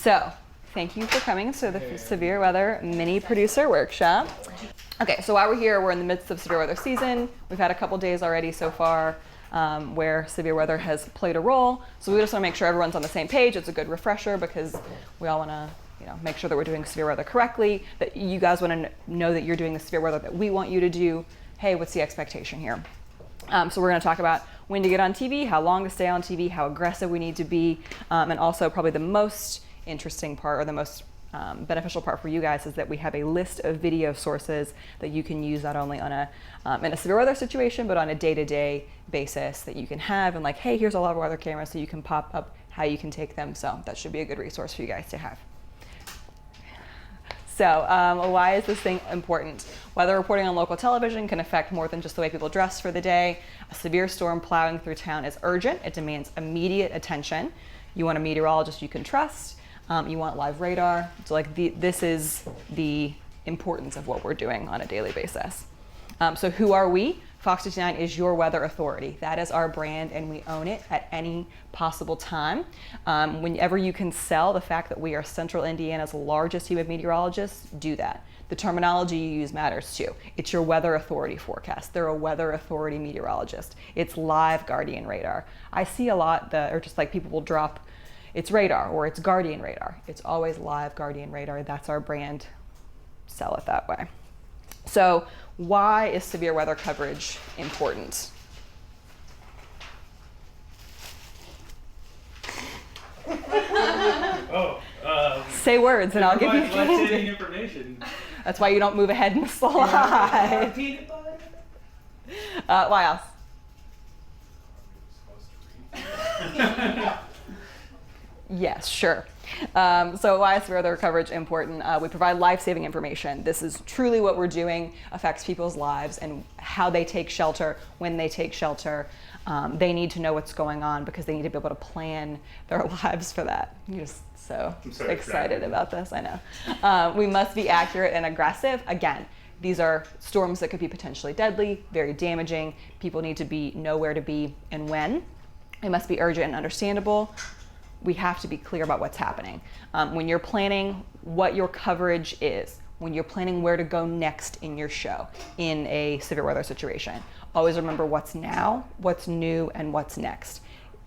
So, thank you for coming to the Severe Weather Mini Producer Workshop. Okay, so while we're here, we're in the midst of severe weather season. We've had a couple days already so far where severe weather has played a role. So we just want to make sure everyone's on the same page. It's a good refresher because we all want to make sure that we're doing severe weather correctly, that you guys want to know that you're doing the severe weather that we want you to do. Hey, what's the expectation here? So we're going to talk about when to get on TV, how long to stay on TV, how aggressive we need to be, and also probably the most interesting part, or the most beneficial part for you guys, is that we have a list of video sources that you can use not only on in a severe weather situation, but on a day-to-day basis that you can have, and like, hey, here's a lot of weather cameras, so you can pop up how you can take them. So that should be a good resource for you guys to have. So why is this thing important? Weather reporting on local television can affect more than just the way people dress for the day. A severe storm plowing through town is urgent. It demands immediate attention. You want a meteorologist you can trust. You want live radar. So this is the importance of what we're doing on a daily basis. So who are we? Fox 59 is your weather authority. That is our brand, and we own it at any possible time. Whenever you can sell the fact that we are Central Indiana's largest team of meteorologists, do that. The terminology you use matters too. It's your weather authority forecast. They're a weather authority meteorologist. It's live Guardian radar. I see a lot or just like people will drop, it's radar or it's Guardian radar. It's always live Guardian radar. That's our brand. Sell it that way. So why is severe weather coverage important? Say words and I'll give you life-saving information. That's why you don't move ahead in the slide. Peanut butter. Why else? Yes, sure. So why is severe weather coverage important? We provide life-saving information. This is truly what we're doing, affects people's lives and how they take shelter, when they take shelter. They need to know what's going on because they need to be able to plan their lives for that. You're just so excited about this, I know. We must be accurate and aggressive. Again, these are storms that could be potentially deadly, very damaging. People need to know where to be and when. It must be urgent and understandable. We have to be clear about what's happening. When you're planning what your coverage is, when you're planning where to go next in your show in a severe weather situation, always remember what's now, what's new, and what's next.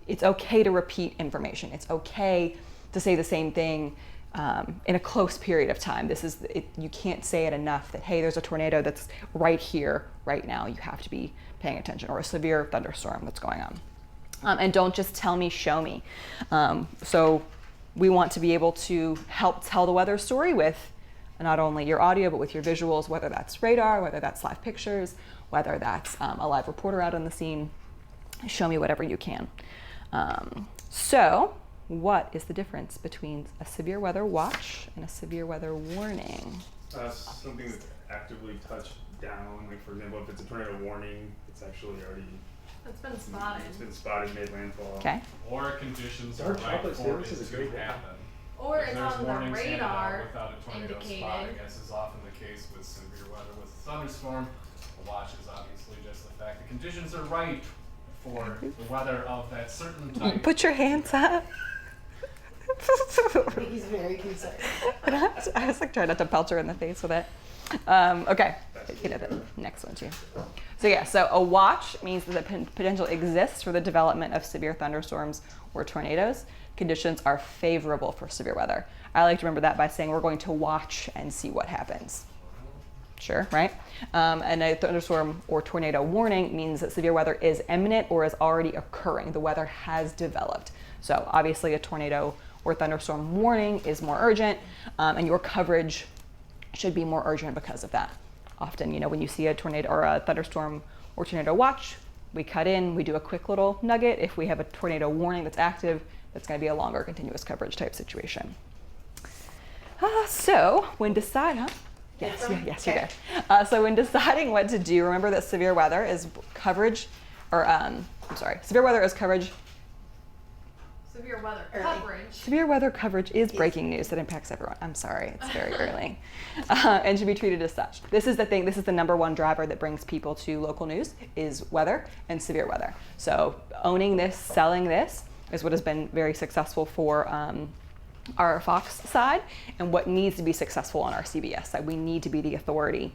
It's okay to repeat information. It's okay to say the same thing in a close period of time. You can't say it enough that, hey, there's a tornado that's right here, right now. You have to be paying attention, or a severe thunderstorm that's going on. And don't just tell me, show me. So we want to be able to help tell the weather story with not only your audio, but with your visuals, whether that's radar, whether that's live pictures, whether that's a live reporter out on the scene. Show me whatever you can. So what is the difference between a severe weather watch and a severe weather warning? Something that's actively touched down. Like, for example, if it's a tornado warning, it's actually already... It's been spotted. It's been spotted, made landfall. Okay. Or conditions Dark are right chocolate for it sandwich is a to great happen. Or If it's there's on the warnings handed out radar without a tornado indicated. spotting, as is often the case with severe weather. With a thunderstorm, the watch is obviously just the fact the conditions are right for the weather of that certain type. Put your hands up. He's very concerned. I was like trying not to pelt her in the face with it. Okay, the next one too. So yeah, so a watch means that the potential exists for the development of severe thunderstorms or tornadoes. Conditions are favorable for severe weather. I like to remember that by saying we're going to watch and see what happens. Sure, right? And a thunderstorm or tornado warning means that severe weather is imminent or is already occurring. The weather has developed. So obviously a tornado or thunderstorm warning is more urgent, and your coverage should be more urgent because of that. Often, when you see a tornado or a thunderstorm or tornado watch, we cut in, we do a quick little nugget. If we have a tornado warning that's active, that's going to be a longer continuous coverage type situation. So when deciding, yes, you're good. So when deciding what to do, remember that severe weather is coverage, severe weather is coverage. Severe weather coverage. Severe weather coverage is breaking news that impacts everyone. I'm sorry, it's very early. And should be treated as such. This is the thing, this is the number one driver that brings people to local news, is weather and severe weather. So owning this, selling this, is what has been very successful for our Fox side and what needs to be successful on our CBS side. We need to be the authority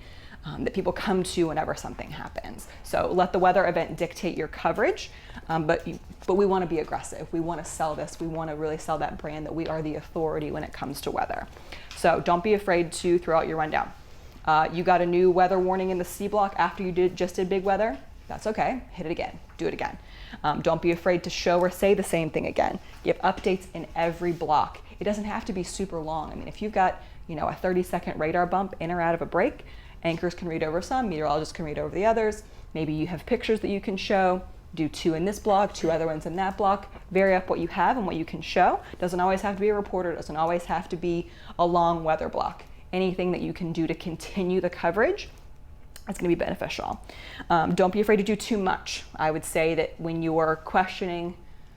that people come to whenever something happens. So let the weather event dictate your coverage, but we want to be aggressive. We want to sell this. We want to really sell that brand that we are the authority when it comes to weather. So don't be afraid to throw out your rundown. You got a new weather warning in the C block after you just did big weather. That's okay. Hit it again. Do it again. Don't be afraid to show or say the same thing again. You have updates in every block. It doesn't have to be super long. I mean, if you've got, a 30-second radar bump in or out of a break, anchors can read over some, meteorologists can read over the others. Maybe you have pictures that you can show. Do 2 in this block, 2 other ones in that block. Vary up what you have and what you can show. Doesn't always have to be a reporter. Doesn't always have to be a long weather block. Anything that you can do to continue the coverage, it's going to be beneficial. Don't be afraid to do too much. I would say that when you're questioning,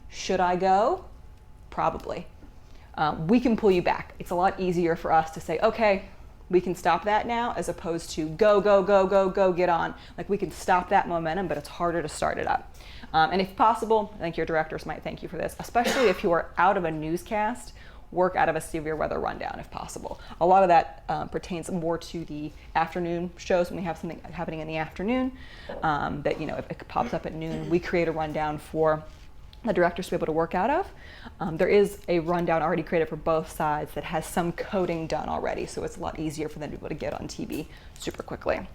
should I go? Probably. We can pull you back. It's a lot easier for us to say, okay, we can stop that now, as opposed to go, go, go, go, go, get on. Like, we can stop that momentum, but it's harder to start it up. And if possible, I think your directors might thank you for this, especially if you are out of a newscast, work out of a severe weather rundown if possible. A lot of that pertains more to the afternoon shows when we have something happening in the afternoon that, if it pops up at noon, we create a rundown for the directors to be able to work out of. There is a rundown already created for both sides that has some coding done already, so it's a lot easier for them to be able to get on TV super quickly.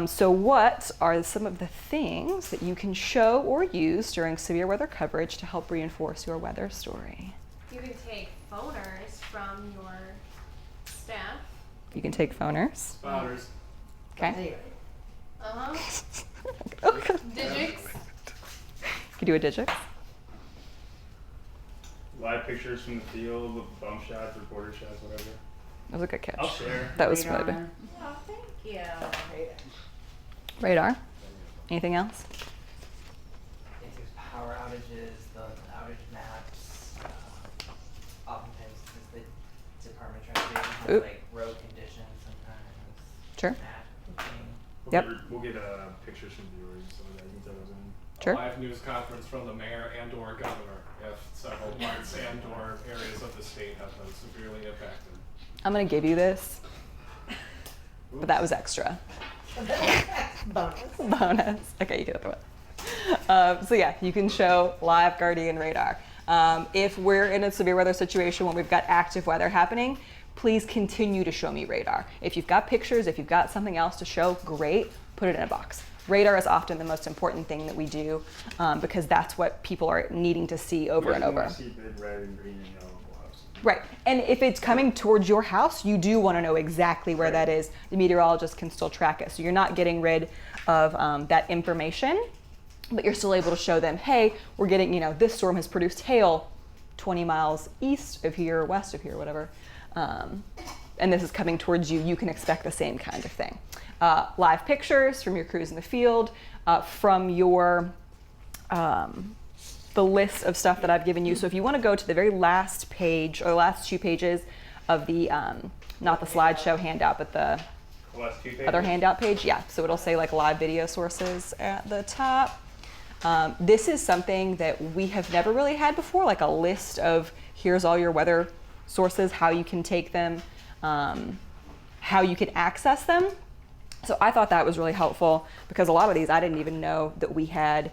So what are some of the things that you can show or use during severe weather coverage to help reinforce your weather story? You can take phoners from your staff. You can take phoners. Spotters. Okay. Digits. You can do a digits. Live pictures from the field with bump shots, reporter shots, whatever. That was a good catch. I'll share. That was Radar. good. Oh, thank you. Radar. Anything else? If there's power outages, the outage maps, oftentimes since the Department of Transportation has Oop. like road conditions sometimes. Sure. Map thing. Yep. We'll get pictures from viewers so that you can throw those in. Sure. A live news conference from the mayor and/or governor if several parts and/or areas of the state have been severely impacted. I'm going to give you this, but that was extra. Bonus. Okay, you get it. So yeah, you can show live Guardian radar. If we're in a severe weather situation when we've got active weather happening, please continue to show me radar. If you've got pictures, if you've got something else to show, great, put it in a box. Radar is often the most important thing that we do because that's what people are needing to see over and over. You see big red and green and yellow blobs. Right, and if it's coming towards your house, you do want to know exactly where that is. The meteorologist can still track it. So you're not getting rid of that information, but you're still able to show them, hey, we're getting, this storm has produced hail 20 miles east of here, west of here, whatever. And this is coming towards you. You can expect the same kind of thing. Live pictures from your crews in the field, from your the list of stuff that I've given you. So if you want to go to the very last page or the last 2 pages of the not the slideshow handout, but the last 2 pages. other handout page, yeah. So it'll say like live video sources at the top. This is something that we have never really had before, like a list of here's all your weather sources, how you can take them, how you can access them. So I thought that was really helpful because a lot of these I didn't even know that we had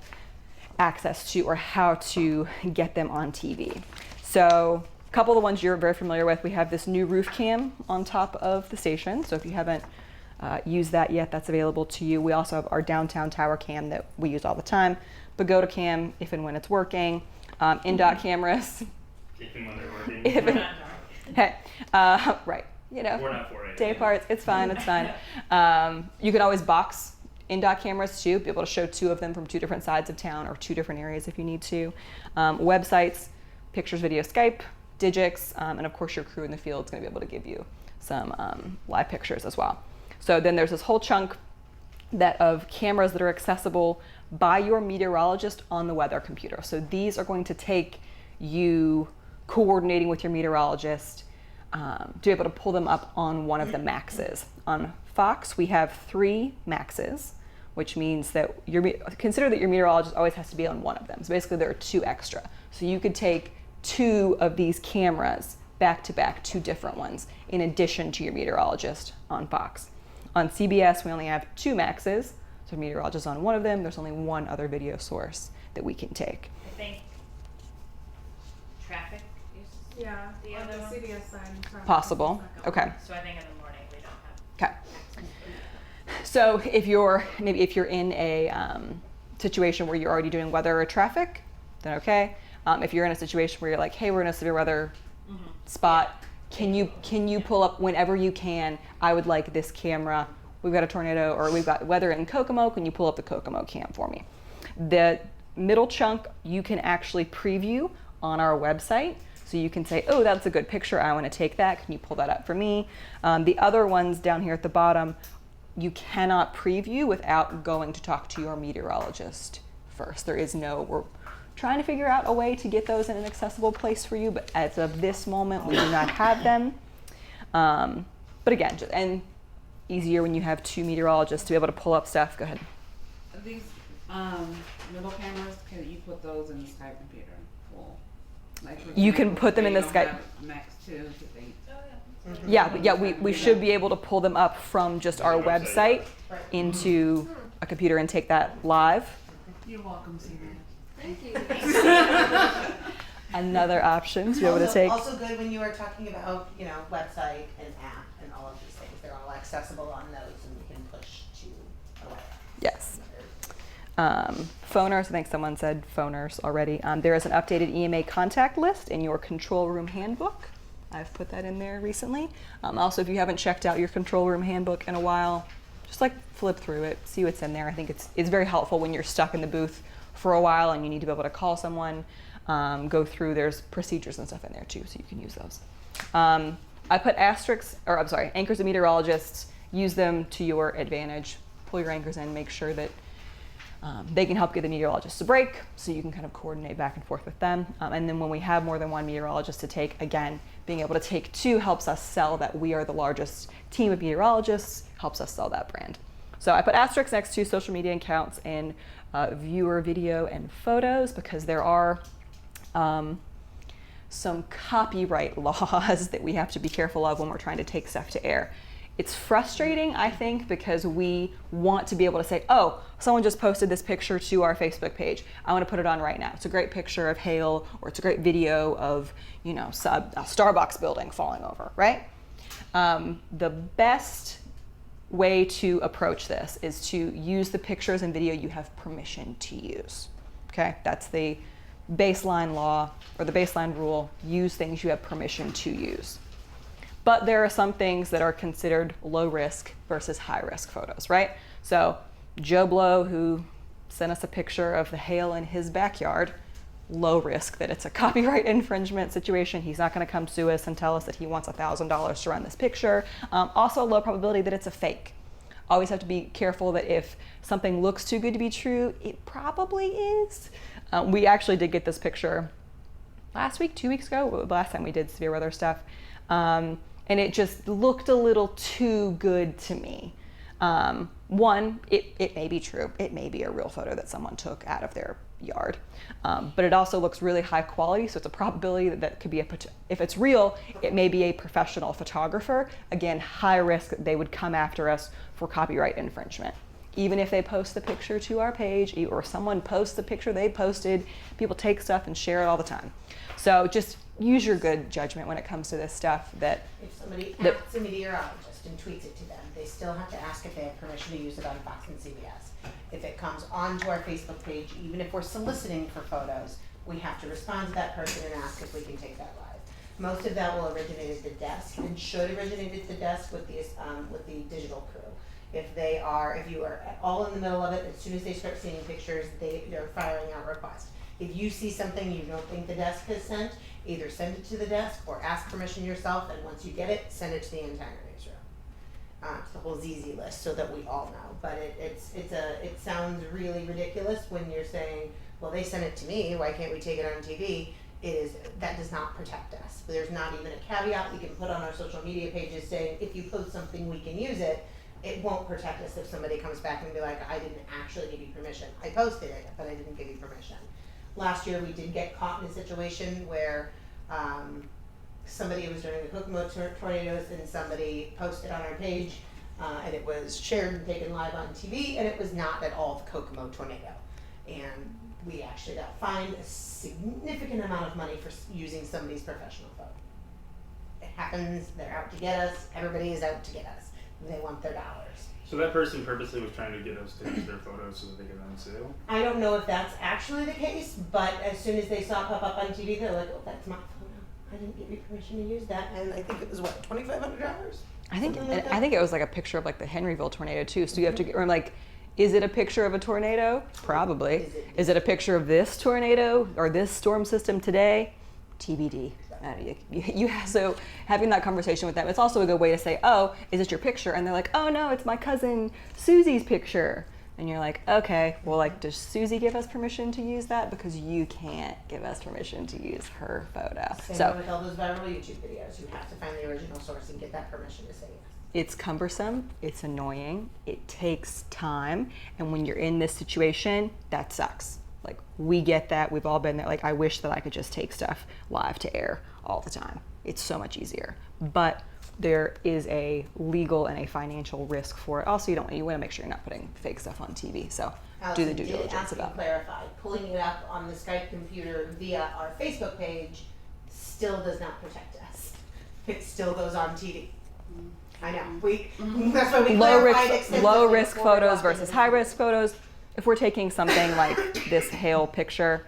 access to or how to get them on TV. So a couple of the ones you're very familiar with, we have this new roof cam on top of the station. So if you haven't used that yet, that's available to you. We also have our downtown tower cam that we use all the time. Pagoda cam, if and when it's working. In-dot cameras. Even when they're working. Hey, right, We're not for it. day parts, it's fine, it's fine. You can always box in-dot cameras too, be able to show 2 of them from 2 different sides of town or 2 different areas if you need to. Websites, pictures, video, Skype, Digix, and of course your crew in the field is going to be able to give you some live pictures as well. So then there's this whole chunk of cameras that are accessible by your meteorologist on the weather computer. So these are going to take you coordinating with your meteorologist to be able to pull them up on one of the maxes. On Fox, we have 3 maxes, which means that consider that your meteorologist always has to be on one of them. So basically there are 2 extra. So you could take 2 of these cameras back to back, 2 different ones, in addition to your meteorologist on Fox. On CBS, we only have 2 maxes, so meteorologist on one of them. There's only one other video source that we can take. I think traffic is, Yeah, The on other the one? CBS side. traffic Possible. is the second Okay. one. so I think in the morning we don't have. Okay. So if you're in a situation where you're already doing weather or traffic, then okay. If you're in a situation where you're like, hey, we're in a severe weather spot, can you pull up whenever you can? I would like this camera. We've got a tornado, or we've got weather in Kokomo. Can you pull up the Kokomo cam for me? The middle chunk you can actually preview on our website. So you can say, oh, that's a good picture. I want to take that. Can you pull that up for me? The other ones down here at the bottom, you cannot preview without going to talk to your meteorologist first. We're trying to figure out a way to get those in an accessible place for you, but as of this moment, we do not have them. But again, and easier when you have 2 meteorologists to be able to pull up stuff. Go ahead. These middle cameras, can you put those in the Skype computer? Well, like for You can example, put them in they the don't Skype- have Max 2, that they Yeah, we should be able to pull them up from just our website Right. into a computer and take that live. You're welcome, Siri. Thank you. Another option to be able to take. Also good when you are talking about, website and app and all of these things. They're all accessible on those and we can push to a web. Yes. Phoners, I think someone said phoners already. There is an updated EMA contact list in your control room handbook. I've put that in there recently. Also, if you haven't checked out your control room handbook in a while, just flip through it, see what's in there. I think it's very helpful when you're stuck in the booth for a while and you need to be able to call someone, go through. There's procedures and stuff in there too, so you can use those. I put anchors and meteorologists. Use them to your advantage. Pull your anchors in, make sure that they can help get the meteorologist a break, so you can kind of coordinate back and forth with them. And then when we have more than one meteorologist to take, again, being able to take 2 helps us sell that we are the largest team of meteorologists, helps us sell that brand. So I put asterisks next to social media accounts and viewer video and photos because there are some copyright laws that we have to be careful of when we're trying to take stuff to air. It's frustrating, I think, because we want to be able to say, oh, someone just posted this picture to our Facebook page. I want to put it on right now. It's a great picture of hail, or it's a great video of, a Starbucks building falling over, right? The best way to approach this is to use the pictures and video you have permission to use, okay? That's the baseline law, or the baseline rule. Use things you have permission to use. But there are some things that are considered low risk versus high risk photos, right? So Joe Blow, who sent us a picture of the hail in his backyard, low risk that it's a copyright infringement situation. He's not going to come sue us and tell us that he wants $1,000 to run this picture. Also low probability that it's a fake. Always have to be careful that if something looks too good to be true, it probably is. We actually did get this picture last week, 2 weeks ago, the last time we did severe weather stuff. And it just looked a little too good to me. One, it may be true. It may be a real photo that someone took out of their yard. But it also looks really high quality, so it's a probability that could be if it's real, it may be a professional photographer. Again, high risk that they would come after us for copyright infringement. Even if they post the picture to our page, or someone posts the picture they posted, people take stuff and share it all the time. So just use your good judgment when it comes to this stuff. That If somebody asks a meteorologist and tweets it to them, they still have to ask if they have permission to use it on Fox and CBS. If it comes onto our Facebook page, even if we're soliciting for photos, we have to respond to that person and ask if we can take that live. Most of that will originate at the desk and should originate at the desk with the digital crew. If you are all in the middle of it, as soon as they start seeing pictures, they're firing out requests. If you see something you don't think the desk has sent, either send it to the desk or ask permission yourself, and once you get it, send it to the entire newsroom. It's the whole ZZ list so that we all know. But it sounds really ridiculous when you're saying, well, they sent it to me, why can't we take it on TV? That does not protect us. There's not even a caveat we can put on our social media pages saying, if you post something, we can use it. It won't protect us if somebody comes back and be like, I didn't actually give you permission. I posted it, but I didn't give you permission. Last year we did get caught in a situation where it was during the Kokomo tornadoes, and somebody posted on our page, and it was shared and taken live on TV, and it was not at all the Kokomo tornado. And we actually got fined a significant amount of money for using somebody's professional photo. It happens, they're out to get us, everybody is out to get us, and they want their dollars. So that person purposely was trying to get us to use their photos so that they could then sue? I don't know if that's actually the case, but as soon as they saw it pop up on TV, they're like, oh, that's my photo. I didn't give you permission to use that. And I think it was, what, $2,500? I think Something like that? I think it was like a picture of like the Henryville tornado too. So you have to get, or like, is it a picture of a tornado? Probably. Is it a picture of this tornado or this storm system today? TBD. So having that conversation with them, it's also a good way to say, oh, is this your picture? And they're like, oh no, it's my cousin Susie's picture. And you're like, okay, well, like, does Susie give us permission to use that? Because you can't give us permission to use her photo. Same with all those viral YouTube videos. You have to find the original source and get that permission to say yes. It's cumbersome, it's annoying, it takes time, and when you're in this situation, that sucks. Like, we get that, we've all been there. Like, I wish that I could just take stuff live to air all the time. It's so much easier. But there is a legal and a financial risk for it. Also, you want to make sure you're not putting fake stuff on TV. So do the due diligence about it. Clarify, pulling it up on the Skype computer via our Facebook page still does not protect us. It still goes on TV. I know. That's why we clarified extensively low risk before we photos walked versus into high risk photos. If we're taking something like this hail picture,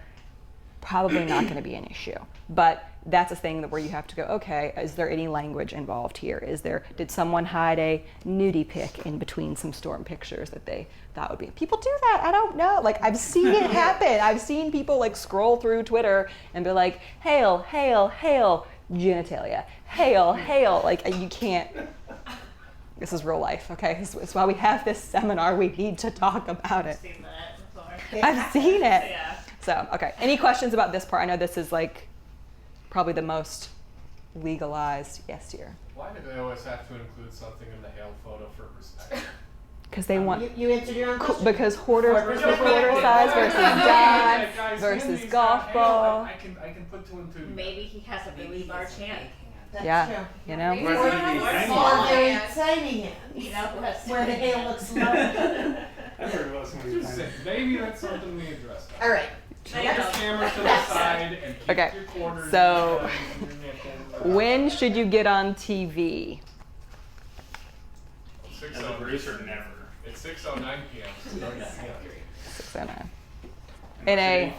probably not going to be an issue. But that's a thing that where you have to go, okay, is there any language involved here? Did someone hide a nudie pic in between some storm pictures that they thought would be? People do that. I don't know. Like, I've seen it happen. I've seen people like scroll through Twitter and be like, hail, hail, hail, genitalia. Hail, hail. Like, you can't. This is real life, okay? It's why we have this seminar. We need to talk about it. Seen that before. I've seen it. Yeah. So, okay. Any questions about this part? I know this is like probably the most legalized. Yes, dear. Why do they always have to include something in the hail photo for perspective? Because they want. You answered your own question. Because hoarder Hoarder size versus die Guys, versus Henry's golf got hail. ball. I can put two and two. Maybe he hasn't believed our chant. That's Yeah, true. you know. Maybe Where we're did he not hang small Or very hands. tiny hands. You know, that's Where the hail looks low. I've heard about some of these Just kinds saying, maybe that's something we address. All right. Put your camera to the side and keep Okay, your quarters. so when should you get on TV? As a producer, never. It's 6:09 p.m. So don't get 6:09. In a.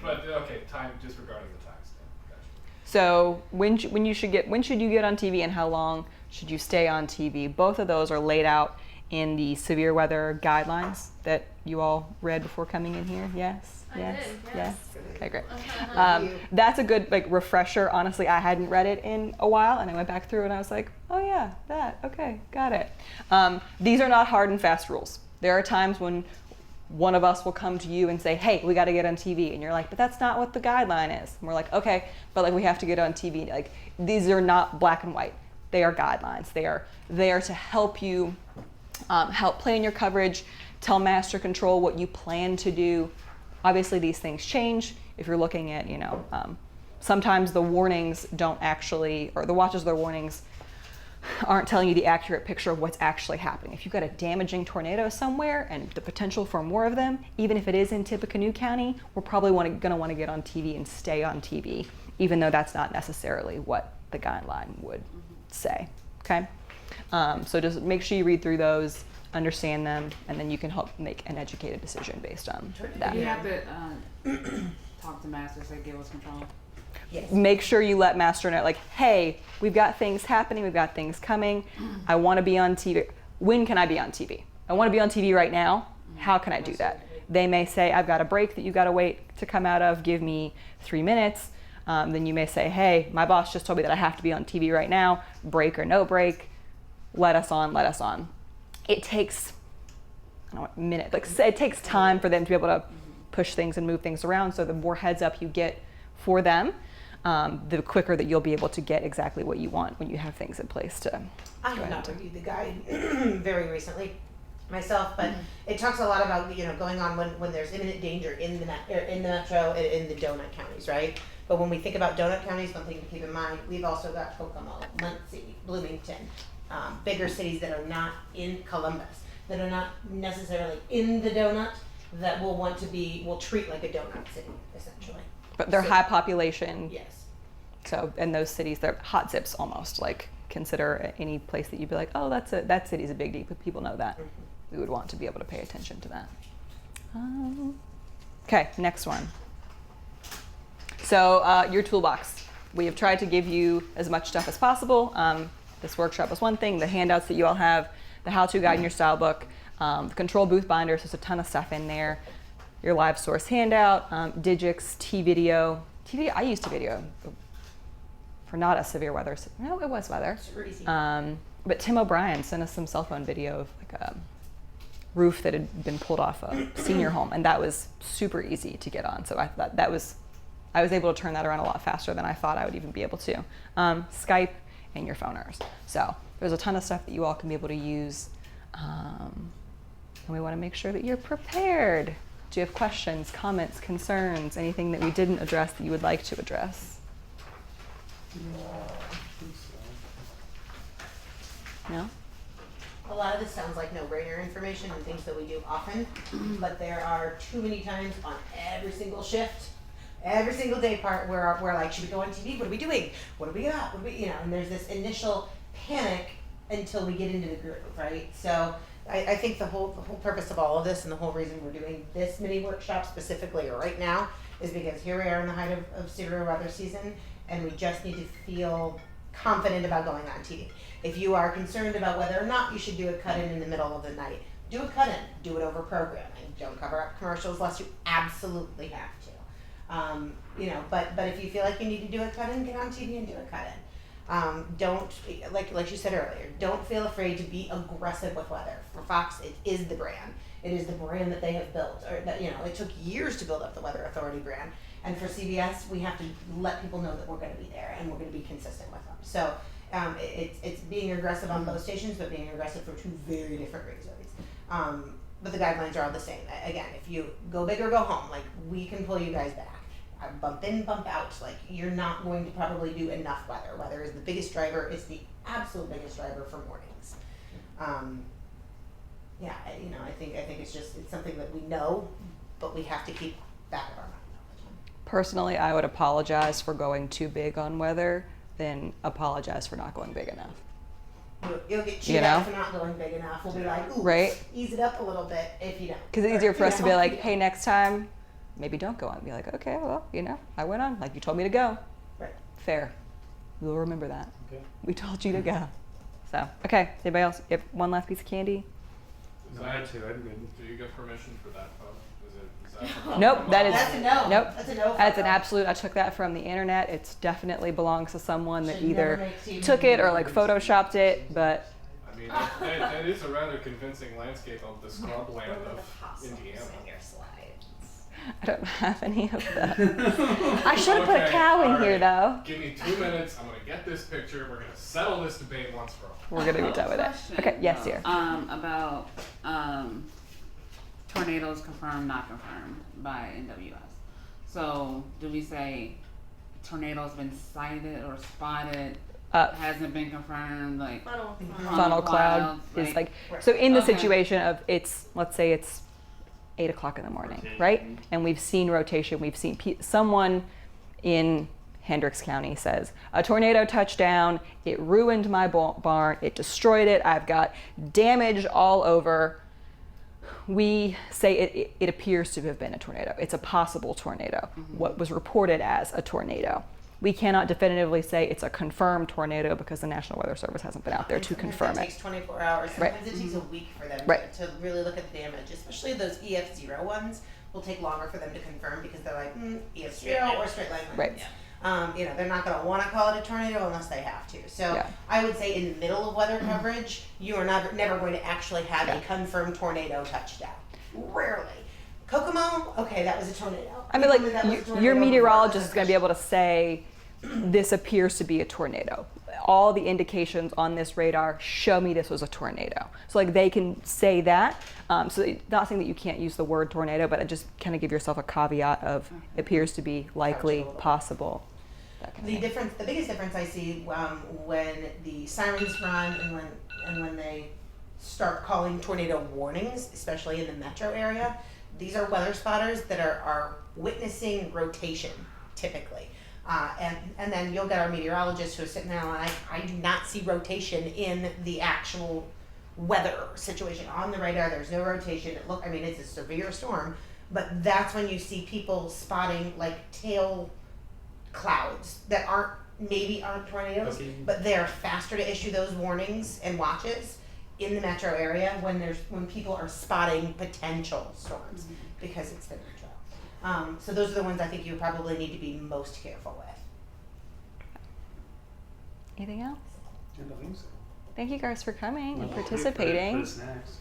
but okay, time just regarding the timestamp. Gotcha. So when should you get on TV and how long should you stay on TV? Both of those are laid out in the severe weather guidelines that you all read before coming in here. Yes. I Yes. did, Yes. yes. Okay, great. Thank you. That's a good like refresher. Honestly, I hadn't read it in a while, and I went back through and I was like, oh yeah, that. Okay, got it. These are not hard and fast rules. There are times when one of us will come to you and say, hey, we got to get on TV. And you're like, but that's not what the guideline is. And we're like, okay, but like we have to get on TV. Like, these are not black and white. They are guidelines. They are there to help you help plan your coverage, tell Master Control what you plan to do. Obviously, these things change. If you're looking at, sometimes the warnings don't actually, or the watches of their warnings aren't telling you the accurate picture of what's actually happening. If you've got a damaging tornado somewhere and the potential for more of them, even if it is in Tippecanoe County, we're probably going to want to get on TV and stay on TV, even though that's not necessarily what the guideline would say, okay? So just make sure you read through those, understand them, and then you can help make an educated decision based on that. You have to talk to Master, say give us control. Yes. Make sure you let Master know, like, hey, we've got things happening, we've got things coming. I want to be on TV. When can I be on TV? I want to be on TV right now. How can I do that? They may say, I've got a break that you got to wait to come out of. Give me 3 minutes. Then you may say, hey, my boss just told me that I have to be on TV right now. Break or no break. Let us on, let us on. It takes, I don't know, a minute. Like, it takes time for them to be able to push things and move things around. So the more heads up you get for them, the quicker that you'll be able to get exactly what you want when you have things in place to I have not reviewed the guide very recently myself, but it talks a lot about going on when there's imminent danger in the metro, in the donut counties, right? But when we think about donut counties, one thing to keep in mind, we've also got Kokomo, Muncie, Bloomington, bigger cities that are not in Columbus, that are not necessarily in the donut, that will treat like a donut city, essentially. But they're So- high population, Yes. so in those cities, they're hot zips almost. Like consider any place that you'd be like, oh, that city's a big deal. People know that. We would want to be able to pay attention to that. Okay, next one. So your toolbox. We have tried to give you as much stuff as possible. This workshop was one thing. The handouts that you all have, the how-to guide in your style book, the control booth binders. There's a ton of stuff in there. Your live source handout, Digix, T-Video. I used T-Video for not a severe weather. No, it was weather. Super easy. But Tim O'Brien sent us some cell phone video of like a roof that had been pulled off a senior home, and that was super easy to get on. So I thought I was able to turn that around a lot faster than I thought I would even be able to. Skype and your phoners. So there's a ton of stuff that you all can be able to use, and we want to make sure that you're prepared. Do you have questions, comments, concerns, anything that we didn't address that you would like to address? No? A lot of this sounds like no-brainer information and things that we do often, but there are too many times on every single shift, every single day part where we're like, should we go on TV? What are we doing? What do we got? What do we, and there's this initial panic until we get into the groove, right? So I think the whole purpose of all of this and the whole reason we're doing this mini workshop specifically right now is because here we are in the height of severe weather season, and we just need to feel confident about going on TV. If you are concerned about whether or not you should do a cut-in the middle of the night, do a cut-in. Do it over programming. Don't cover up commercials unless you absolutely have to. But if you feel like you need to do a cut-in, get on TV and do a cut-in. Don't, like you said earlier, don't feel afraid to be aggressive with weather. For Fox, it is the brand. It is the brand that they have built, or that, it took years to build up the Weather Authority brand. And for CBS, we have to let people know that we're going to be there and we're going to be consistent with them. So it's being aggressive on both stations, but being aggressive for two very different reasons. But the guidelines are all the same. Again, if you go big or go home, like, we can pull you guys back. Bump in, bump out. Like, you're not going to probably do enough weather. Weather is the biggest driver. It's the absolute biggest driver for mornings. I think it's something that we know, but we have to keep back of our mind all the time. Personally, I would apologize for going too big on weather, then apologize for not going big enough. You'll get chewed out for not going big enough. We'll be like, ooh, right? Ease it up a little bit if you don't. Because it's easier for us to be like, hey, next time, maybe don't go on. Be like, okay, well, I went on. Like, you told me to go. Right. Fair. We'll remember that. Okay. We told you to go. So, okay. Anybody else? You have one last piece of candy? No, I had two. I'm good. Do you get permission for that photo? Is that Nope, that is- That's a no. Nope. That's a no. That's an photo. absolute. I took that from the internet. It definitely belongs to someone that Should never either make TV. took it or like photoshopped it. But I mean, that is a rather convincing landscape of the scrubland of Indiana. I don't have any of that. I should have put a cow in all here right. though. Give me 2 minutes. I'm going to get this picture. We're going to settle this debate once for all. We're gonna be done with it. Question, Okay. Yes, dear. About tornadoes confirmed, not confirmed by NWS. So do we say tornadoes been sighted or spotted? Hasn't been confirmed, like Funnel cloud is like, so in the Okay. situation of let's say it's 8 o'clock in the morning, right? And we've seen rotation. We've seen someone in Hendricks County says a tornado touched down. It ruined my barn. It destroyed it. I've got damage all over. We say it appears to have been a tornado. It's a possible tornado. What was reported as a tornado. We cannot definitively say it's a confirmed tornado because the National Weather Service hasn't been out there to Sometimes confirm it it. takes 24 hours. Right. Sometimes it takes a week for them Right. to really look at the damage, especially those EF0 ones will take longer for them to confirm because they're like, EF0 or straight line winds. Right. They're not going to want to call it a tornado unless they have to. So Yeah. I would say in the middle of weather coverage, you are never going to actually have a confirmed tornado touchdown. Rarely. Kokomo, okay, that was a tornado. I mean, like, That was a tornado your before it meteorologist was is going to be able to say, this appears to be a tornado. all the indications on this radar show me this was a tornado. So like they can say that. So not saying that you can't use the word tornado, but just kind of give yourself a caveat of appears to be likely, possible. That kind of thing. The biggest difference I see when the sirens run and when they start calling tornado warnings, especially in the metro area, these are weather spotters that are witnessing rotation typically. And then you'll get our meteorologist who is sitting there and I do not see rotation in the actual weather situation. On the radar, there's no rotation. It's a severe storm, but that's when you see people spotting like tail clouds that aren't tornadoes, Okay. but they're faster to issue those warnings and watches in the metro area when people are spotting potential storms because it's the metro. So those are the ones I think you probably need to be most careful with. Anything else? I don't think so. Thank you guys for coming and Well, participating. For the snacks.